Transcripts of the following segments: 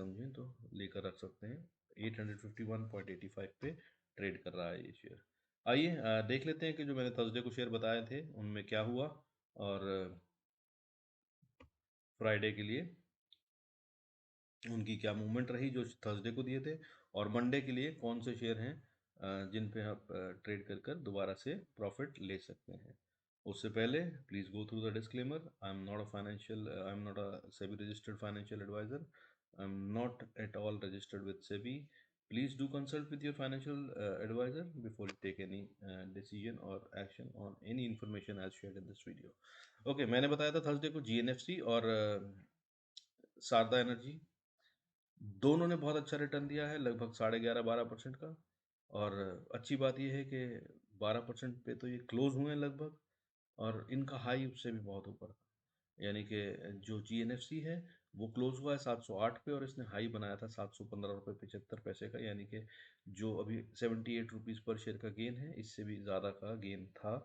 समझें तो लेकर रख सकते हैं। 851.85 पे ट्रेड कर रहा है ये शेयर। आइए देख लेते हैं कि जो मैंने थर्सडे को शेयर बताए थे उनमें क्या हुआ, और फ्राइडे के लिए उनकी क्या मूवमेंट रही जो थर्सडे को दिए थे, और मंडे के लिए कौन से शेयर हैं जिन पे आप ट्रेड कर कर दोबारा से प्रॉफिट ले सकते हैं। उससे पहले please go through the disclaimer. I am not a SEBI registered financial advisor, I am not at all registered with SEBI. Please do consult with your financial advisor before you take any decision or action on any information as shared in this video. Okay, मैंने बताया था Thursday को GNFC और Sharda energy दोनों ने बहुत अच्छा return दिया है, लगभग 11.5-12% का। और अच्छी बात यह है कि 12% पे तो ये क्लोज हुए हैं लगभग, और इनका हाई उससे भी बहुत ऊपर था। यानी कि जो GNFC है वो क्लोज हुआ है 708 पे, और इसने हाई बनाया था 715 रुपये 75 पैसे का, यानी कि जो अभी 78 रुपीज़ पर शेयर का गेन है इससे भी ज़्यादा का गेन था।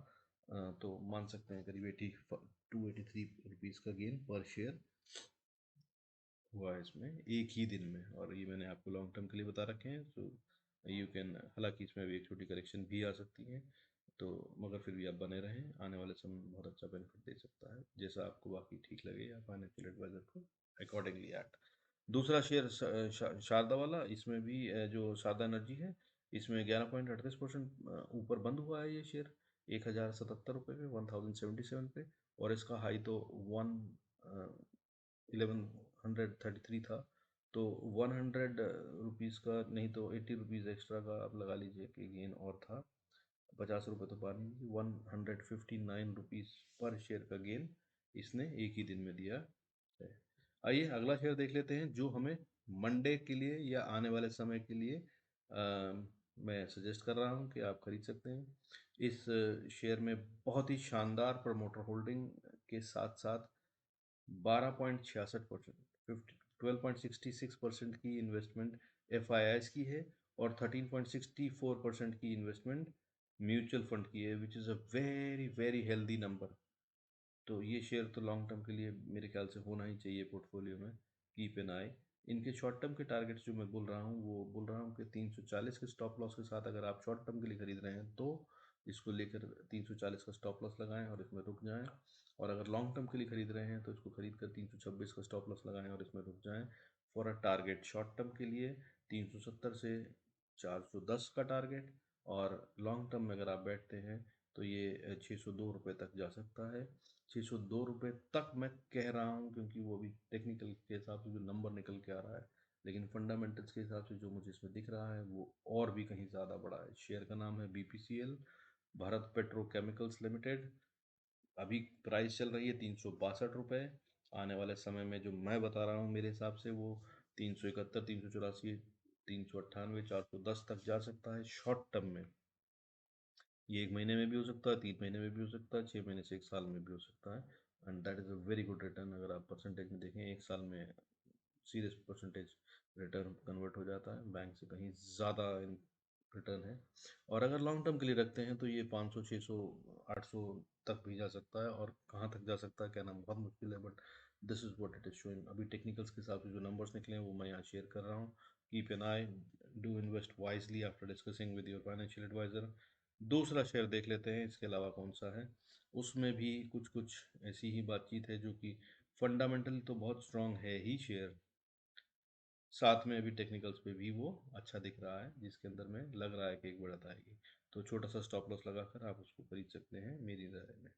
तो मान सकते हैं करीब 82-83 रुपीज़ का गेन पर शेयर हुआ है इसमें एक ही दिन में, और ये मैंने आपको लॉन्ग टर्म के लिए बता रखे हैं। सो यू कैन, हालांकि इसमें भी एक छोटी करेक्शन भी आ सकती है, तो मगर फिर भी आप बने रहें, आने वाले समय में बहुत अच्छा बेनिफिट दे सकता है, जैसा आपको बाकी ठीक लगे या फाइनेंशियल एडवाइजर को अकॉर्डिंगली एक्ट। दूसरा शेयर शारदा वाला, इसमें भी जो शारदा एनर्जी है इसमें 11.38% ऊपर बंद हुआ है ये शेयर 1077 रुपये पे, 1077 पे, और इसका हाई तो 1133 था। तो 100 रुपीज़ का नहीं तो 80 रुपीज़ एक्स्ट्रा का आप लगा लीजिए कि गेन और था। 50 रुपये तो पानी, 159 रुपीज़ पर शेयर का गेन इसने एक ही दिन में दिया है। आइए अगला शेयर देख लेते हैं जो हमें मंडे के लिए या आने वाले समय के लिए मैं सजेस्ट कर रहा हूं कि आप खरीद सकते हैं। इस शेयर में बहुत ही शानदार प्रमोटर होल्डिंग के साथ साथ 12.66%, 12.66% की इन्वेस्टमेंट FIIs की है, और 13.64% की इन्वेस्टमेंट म्यूचुअल फंड की है, which is a very very healthy number. तो ये शेयर तो लॉन्ग टर्म के लिए मेरे ख्याल से होना ही चाहिए पोर्टफोलियो में, कीप एन आई। इनके शॉर्ट टर्म के टारगेट्स जो मैं बोल रहा हूँ वो बोल रहा हूँ कि 340 के स्टॉप लॉस के साथ अगर आप शॉर्ट टर्म के लिए खरीद रहे हैं तो इसको लेकर 340 का स्टॉप लॉस लगाएं और इसमें रुक जाएं, और अगर लॉन्ग टर्म के लिए खरीद रहे हैं तो इसको खरीद कर 326 का स्टॉप लॉस लगाएं और इसमें रुक जाएं। For a target short term के लिए 370 से 410 का टारगेट, और लॉन्ग टर्म में अगर आप बैठते हैं तो ये 602 रुपये तक जा सकता है। 602 रुपये तक मैं कह रहा हूँ क्योंकि वो भी टेक्निकल के हिसाब से जो नंबर निकल के आ रहा है, लेकिन फंडामेंटल्स के हिसाब से जो मुझे इसमें दिख रहा है वो और भी कहीं ज़्यादा बड़ा है। शेयर का नाम है BPCL, भारत पेट्रोकेमिकल्स लिमिटेड। अभी प्राइस चल रही है 362 रुपये। आने वाले समय में जो मैं बता रहा हूँ मेरे हिसाब से वो 371, 384, 398, 410 तक जा सकता है शॉर्ट टर्म में। ये 1 महीने में भी हो सकता है, 3 महीने में भी हो सकता है, 6 महीने से 1 साल में भी हो सकता है, and that is a very good return. अगर आप परसेंटेज में देखें 1 साल में सीरियस परसेंटेज रिटर्न कन्वर्ट हो जाता है, बैंक से कहीं ज़्यादा रिटर्न है। और अगर लॉन्ग टर्म के लिए रखते हैं तो ये 500, 600, 800 तक भी जा सकता है, और कहाँ तक जा सकता है कहना बहुत मुश्किल है, but this is what it is showing. अभी टेक्निकल्स के हिसाब से जो नंबर्स निकले हैं वो मैं यहाँ शेयर कर रहा हूँ। Keep an eye, do invest wisely after discussing with your financial advisor. दूसरा शेयर देख लेते हैं इसके अलावा कौन सा है। उसमें भी कुछ कुछ ऐसी ही बातचीत है जो कि फंडामेंटल तो बहुत स्ट्रांग है ही शेयर, साथ में अभी टेक्निकल्स पे भी वो अच्छा दिख रहा है, जिसके अंदर में लग रहा है कि एक बढ़त आएगी। तो छोटा सा स्टॉप लॉस लगाकर आप उसको खरीद सकते हैं मेरी राय में।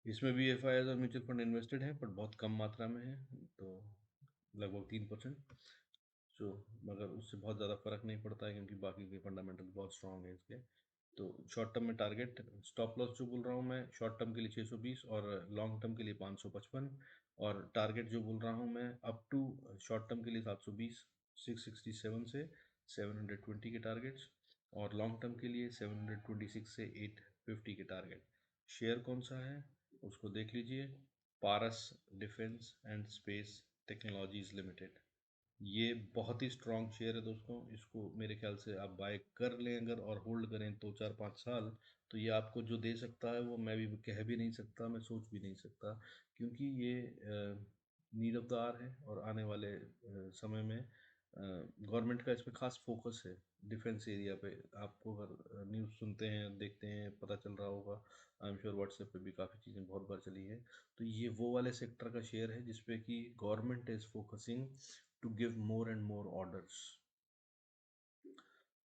इसमें भी FIIs और म्यूचुअल फंड इन्वेस्टेड हैं पर बहुत कम मात्रा में है, तो लगभग 3%। सो मगर उससे बहुत ज़्यादा फर्क नहीं पड़ता है क्योंकि बाकी के फंडामेंटल बहुत स्ट्रांग है इसके। तो शॉर्ट टर्म में टारगेट स्टॉप लॉस जो बोल रहा हूँ मैं शॉर्ट टर्म के लिए 620 और लॉन्ग टर्म के लिए 555, और टारगेट जो बोल रहा हूँ मैं अप टू शॉर्ट टर्म के लिए 720, 667 से 720 के टारगेट्स, और लॉन्ग टर्म के लिए 726 से 850 के टारगेट। शेयर कौन सा है उसको देख लीजिए, Paras defence and space technologies limited. ये बहुत ही स्ट्रॉन्ग शेयर है दोस्तों, इसको मेरे ख्याल से आप बाय कर लें अगर और होल्ड करें 2 4 5 साल, तो ये आपको जो दे सकता है वो मैं भी कह भी नहीं सकता, मैं सोच भी नहीं सकता, क्योंकि ये नीड ऑफ द आवर है, और आने वाले समय में गवर्नमेंट का इसमें खास फोकस है डिफेंस एरिया पे। आपको अगर न्यूज़ सुनते हैं, देखते हैं, पता चल रहा होगा, आई एम श्योर व्हाट्सएप पे भी काफ़ी चीज़ें बहुत बार चली है। तो ये वो वाले सेक्टर का शेयर है जिसपे कि government is focusing to give more and more orders.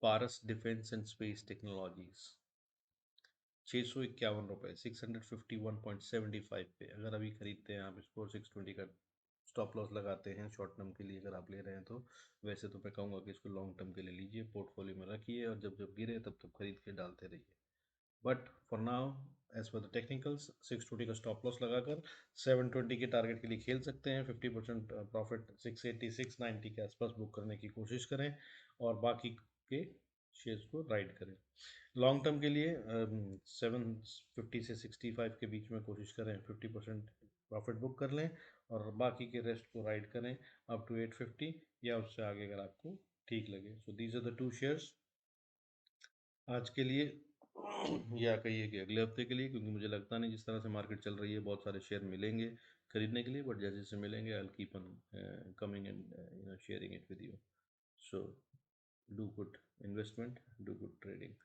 Paras defence and space technologies, 651 रुपये, 651.75 पे अगर अभी खरीदते हैं आप इसको, 620 का स्टॉप लॉस लगाते हैं शॉर्ट टर्म के लिए अगर आप ले रहे हैं तो। वैसे तो मैं कहूँगा कि इसको लॉन्ग टर्म के लिए लीजिए, पोर्टफोलियो में रखिए, और जब जब गिरे तब तब खरीद के डालते रहिए। But for now, as per the technicals, 620 का स्टॉप लॉस लगाकर 720 के टारगेट के लिए खेल सकते हैं। 50% प्रॉफिट 680 690 के आसपास बुक करने की कोशिश करें, और बाकी के शेयर्स को राइड करें। लॉन्ग टर्म के लिए 750 से 65 के बीच में कोशिश करें, 50% प्रॉफिट बुक कर लें, और बाकी के रेस्ट को राइड करें अप टू 850 या उससे आगे अगर आपको ठीक लगे। So these are the two shares आज के लिए, या कहिए कि अगले हफ्ते के लिए, क्योंकि मुझे लगता नहीं जिस तरह से मार्केट चल रही है बहुत सारे शेयर मिलेंगे खरीदने के लिए, बट जैसे जैसे मिलेंगे I will keep on coming and sharing it with you. So do good investment, do good trading.